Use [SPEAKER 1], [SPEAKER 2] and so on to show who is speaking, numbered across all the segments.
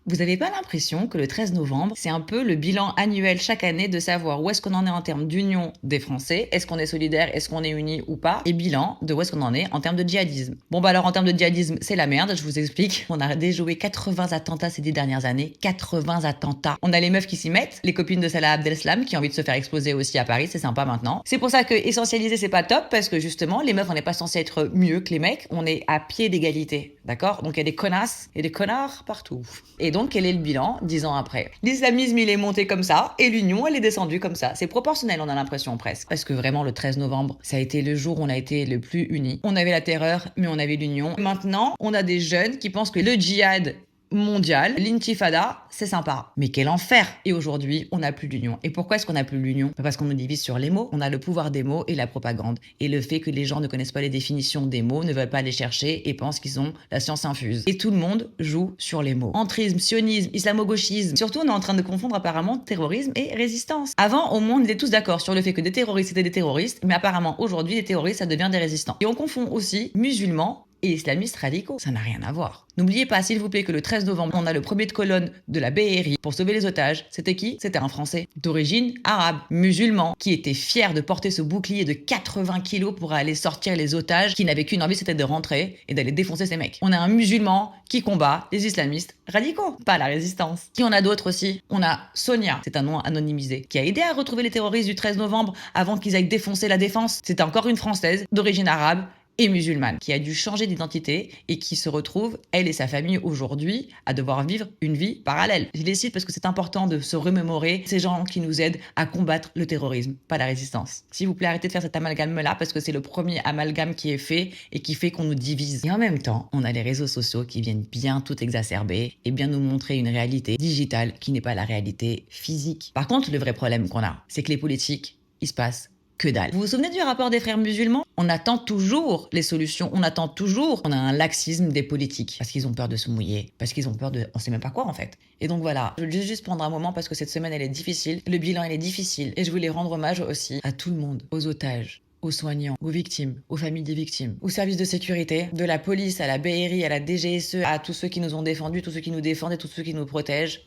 [SPEAKER 1] Vous avez pas l'impression que le 13 novembre, c'est un peu le bilan annuel chaque année de savoir où est-ce qu'on en est en termes d'union des Français, est-ce qu'on est solidaire, est-ce qu'on est unis ou pas, et bilan de où est-ce qu'on en est en termes de djihadisme. Bon bah alors en termes de djihadisme, c'est la merde, je vous explique. On a déjoué 80 attentats ces 10 dernières années, 80 attentats. On a les meufs qui s'y mettent, les copines de Salah Abdeslam qui ont envie de se faire exploser aussi à Paris, c'est sympa maintenant. C'est pour ça que essentialiser c'est pas top, parce que justement, les meufs on n'est pas censé être mieux que les mecs, on est à pied d'égalité, d'accord? Donc il y a des connasses et des connards partout. Et donc, quel est le bilan 10 ans après? L'islamisme, il est monté comme ça, et l'union, elle est descendue comme ça. C'est proportionnel, on a l'impression presque. Parce que vraiment, le 13 novembre, ça a été le jour où on a été le plus unis. On avait la terreur, mais on avait l'union. Maintenant, on a des jeunes qui pensent que le djihad mondial, l'intifada, c'est sympa. Mais quel enfer! Et aujourd'hui, on n'a plus d'union. Et pourquoi est-ce qu'on n'a plus l'union? Parce qu'on nous divise sur les mots. On a le pouvoir des mots et la propagande. Et le fait que les gens ne connaissent pas les définitions des mots, ne veulent pas les chercher et pensent qu'ils ont la science infuse. Et tout le monde joue sur les mots. Entrisme, sionisme, islamo-gauchisme. Surtout, on est en train de confondre apparemment terrorisme et résistance. Avant, au moins, on était tous d'accord sur le fait que des terroristes étaient des terroristes, mais apparemment, aujourd'hui, les terroristes, ça devient des résistants. Et on confond aussi musulmans et islamistes radicaux. Ça n'a rien à voir. N'oubliez pas, s'il vous plaît, que le 13 novembre, on a le premier de colonne de la BRI pour sauver les otages. C'était qui? C'était un Français d'origine arabe, musulman, qui était fier de porter ce bouclier de 80 kilos pour aller sortir les otages, qui n'avait qu'une envie, c'était de rentrer et d'aller défoncer ces mecs. On a un musulman qui combat les islamistes radicaux, pas la résistance. Qui on a d'autres aussi? On a Sonia, c'est un nom anonymisé, qui a aidé à retrouver les terroristes du 13 novembre avant qu'ils aillent défoncer la défense. C'est encore une Française d'origine arabe et musulmane, qui a dû changer d'identité et qui se retrouve, elle et sa famille aujourd'hui, à devoir vivre une vie parallèle. Je les cite parce que c'est important de se remémorer ces gens qui nous aident à combattre le terrorisme, pas la résistance. S'il vous plaît, arrêtez de faire cet amalgame-là parce que c'est le premier amalgame qui est fait et qui fait qu'on nous divise. Et en même temps, on a les réseaux sociaux qui viennent bien tout exacerber et bien nous montrer une réalité digitale qui n'est pas la réalité physique. Par contre, le vrai problème qu'on a, c'est que les politiques, il se passe que dalle. Vous vous souvenez du rapport des frères musulmans? On attend toujours les solutions, on attend toujours. On a un laxisme des politiques parce qu'ils ont peur de se mouiller, parce qu'ils ont peur de... On sait même pas quoi en fait. Et donc voilà, je veux juste prendre un moment parce que cette semaine elle est difficile, le bilan il est difficile et je voulais rendre hommage aussi à tout le monde, aux otages, aux soignants, aux victimes, aux familles des victimes, aux services de sécurité, de la police à la BRI, à la DGSE, à tous ceux qui nous ont défendus, tous ceux qui nous défendent et tous ceux qui nous protègent.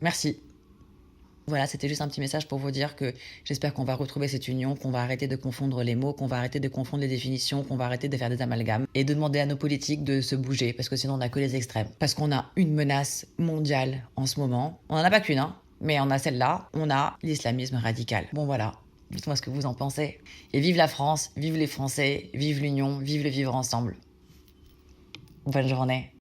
[SPEAKER 1] Merci. Voilà, c'était juste un petit message pour vous dire que j'espère qu'on va retrouver cette union, qu'on va arrêter de confondre les mots, qu'on va arrêter de confondre les définitions, qu'on va arrêter de faire des amalgames et de demander à nos politiques de se bouger parce que sinon on n'a que les extrêmes. Parce qu'on a une menace mondiale en ce moment. On n'en a pas qu'une, hein, mais on a celle-là, on a l'islamisme radical. Bon voilà, dites-moi ce que vous en pensez. Et vive la France, vive les Français, vive l'union, vive le vivre ensemble. Bonne journée.